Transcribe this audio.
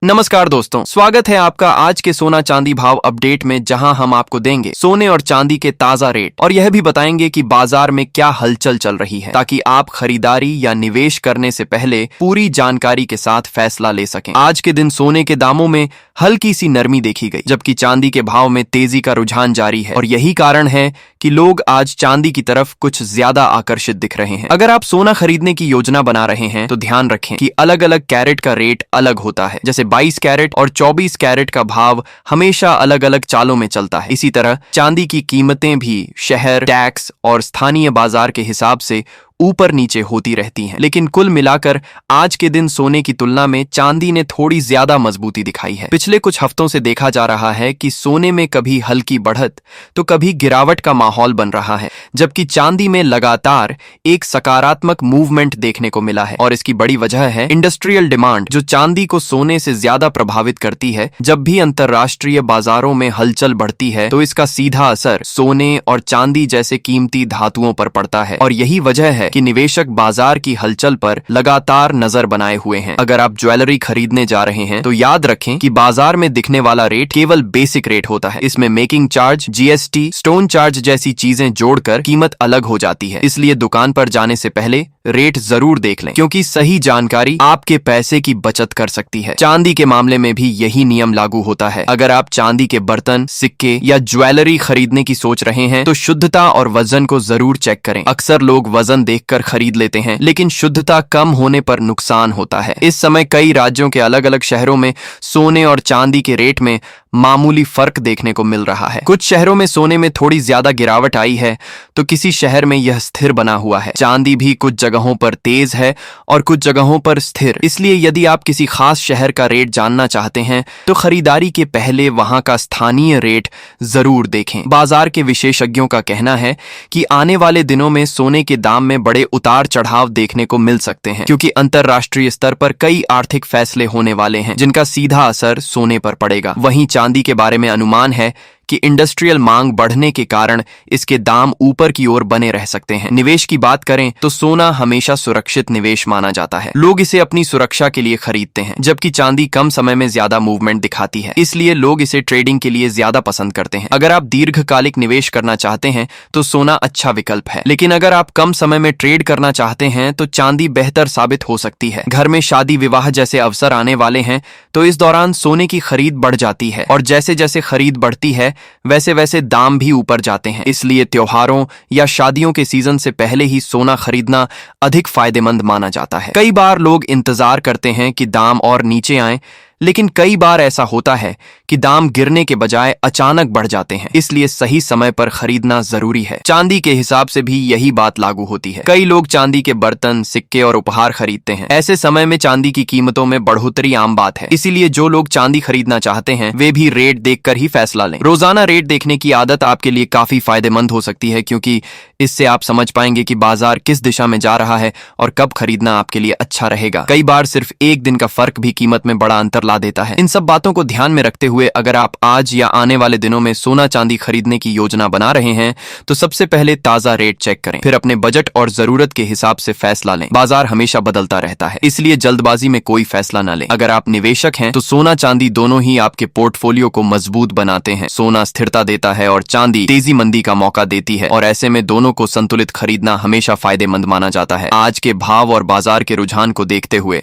नमस्कार दोस्तों, स्वागत है आपका आज के सोना चांदी भाव अपडेट में, जहां हम आपको देंगे सोने और चांदी के ताजा रेट और यह भी बताएंगे कि बाजार में क्या हलचल चल रही है, ताकि आप खरीदारी या निवेश करने से पहले पूरी जानकारी के साथ फैसला ले सकें। आज के दिन सोने के दामों में हल्की सी नरमी देखी गई, जबकि चांदी के भाव में तेजी का रुझान जारी है और यही कारण है कि लोग आज चांदी की तरफ कुछ ज्यादा आकर्षित दिख रहे हैं। अगर आप सोना खरीदने की योजना बना रहे हैं तो ध्यान रखें कि अलग अलग कैरेट का रेट अलग होता है। जैसे 22 कैरेट और 24 कैरेट का भाव हमेशा अलग अलग चालों में चलता है। इसी तरह चांदी की कीमतें भी शहर, टैक्स और स्थानीय बाजार के हिसाब से ऊपर नीचे होती रहती हैं, लेकिन कुल मिलाकर आज के दिन सोने की तुलना में चांदी ने थोड़ी ज्यादा मजबूती दिखाई है। पिछले कुछ हफ्तों से देखा जा रहा है कि सोने में कभी हल्की बढ़त तो कभी गिरावट का माहौल बन रहा है, जबकि चांदी में लगातार एक सकारात्मक मूवमेंट देखने को मिला है। और इसकी बड़ी वजह है इंडस्ट्रियल डिमांड, जो चांदी को सोने से ज्यादा प्रभावित करती है। जब भी अंतरराष्ट्रीय बाजारों में हलचल बढ़ती है तो इसका सीधा असर सोने और चांदी जैसे कीमती धातुओं पर पड़ता है, और यही वजह है कि निवेशक बाजार की हलचल पर लगातार नजर बनाए हुए हैं। अगर आप ज्वेलरी खरीदने जा रहे हैं तो याद रखें कि बाजार में दिखने वाला रेट केवल बेसिक रेट होता है। इसमें making charge, GST, stone charge जैसी चीजें जोड़कर कीमत अलग हो जाती है। इसलिए दुकान पर जाने से पहले रेट जरूर देख लें, क्योंकि सही जानकारी आपके पैसे की बचत कर सकती है। चांदी के मामले में भी यही नियम लागू होता है। अगर आप चांदी के बर्तन, सिक्के या ज्वेलरी खरीदने की सोच रहे हैं तो शुद्धता और वजन को जरूर चेक करें। अक्सर लोग वजन देखकर खरीद लेते हैं, लेकिन शुद्धता कम होने पर नुकसान होता है। इस समय कई राज्यों के अलग अलग शहरों में सोने और चांदी के रेट में मामूली फर्क देखने को मिल रहा है। कुछ शहरों में सोने में थोड़ी ज्यादा गिरावट आई है तो किसी शहर में यह स्थिर बना हुआ है। चांदी भी कुछ जगहों पर तेज है और कुछ जगहों पर स्थिर। इसलिए यदि आप किसी खास शहर का रेट जानना चाहते हैं तो खरीदारी के पहले वहां का स्थानीय रेट जरूर देखें। बाजार के विशेषज्ञों का कहना है कि आने वाले दिनों में सोने के दाम में बड़े उतार चढ़ाव देखने को मिल सकते हैं, क्योंकि अंतरराष्ट्रीय स्तर पर कई आर्थिक फैसले होने वाले हैं जिनका सीधा असर सोने पर पड़ेगा। वहीं चांदी के बारे में अनुमान है कि इंडस्ट्रियल मांग बढ़ने के कारण इसके दाम ऊपर की ओर बने रह सकते हैं। निवेश की बात करें तो सोना हमेशा सुरक्षित निवेश माना जाता है। लोग इसे अपनी सुरक्षा के लिए खरीदते हैं, जबकि चांदी कम समय में ज्यादा मूवमेंट दिखाती है, इसलिए लोग इसे ट्रेडिंग के लिए ज्यादा पसंद करते हैं। अगर आप दीर्घकालिक निवेश करना चाहते हैं तो सोना अच्छा विकल्प है, लेकिन अगर आप कम समय में ट्रेड करना चाहते हैं तो चांदी बेहतर साबित हो सकती है। घर में शादी विवाह जैसे अवसर आने वाले हैं तो इस दौरान सोने की खरीद बढ़ जाती है, और जैसे जैसे खरीद बढ़ती है वैसे वैसे दाम भी ऊपर जाते हैं। इसलिए त्योहारों या शादियों के सीजन से पहले ही सोना खरीदना अधिक फायदेमंद माना जाता है। कई बार लोग इंतजार करते हैं कि दाम और नीचे आए, लेकिन कई बार ऐसा होता है कि दाम गिरने के बजाय अचानक बढ़ जाते हैं, इसलिए सही समय पर खरीदना जरूरी है। चांदी के हिसाब से भी यही बात लागू होती है। कई लोग चांदी के बर्तन, सिक्के और उपहार खरीदते हैं। ऐसे समय में चांदी की कीमतों में बढ़ोतरी आम बात है, इसीलिए जो लोग चांदी खरीदना चाहते हैं वे भी रेट देखकर ही फैसला लें। रोजाना रेट देखने की आदत आपके लिए काफी फायदेमंद हो सकती है, क्योंकि इससे आप समझ पाएंगे कि बाजार किस दिशा में जा रहा है और कब खरीदना आपके लिए अच्छा रहेगा। कई बार सिर्फ एक दिन का फर्क भी कीमत में बड़ा अंतर ला देता है। इन सब बातों को ध्यान में रखते हुए अगर आप आज या आने वाले दिनों में सोना चांदी खरीदने की योजना बना रहे हैं तो सबसे पहले ताजा रेट चेक करें, फिर अपने बजट और जरूरत के हिसाब से फैसला लें। बाजार हमेशा बदलता रहता है, इसलिए जल्दबाजी में कोई फैसला न लें। अगर आप निवेशक हैं तो सोना चांदी दोनों ही आपके पोर्टफोलियो को मजबूत बनाते हैं। सोना स्थिरता देता है और चांदी तेजी मंदी का मौका देती है, और ऐसे में दोनों को संतुलित खरीदना हमेशा फायदेमंद माना जाता है। आज के भाव और बाजार के रुझान को देखते हुए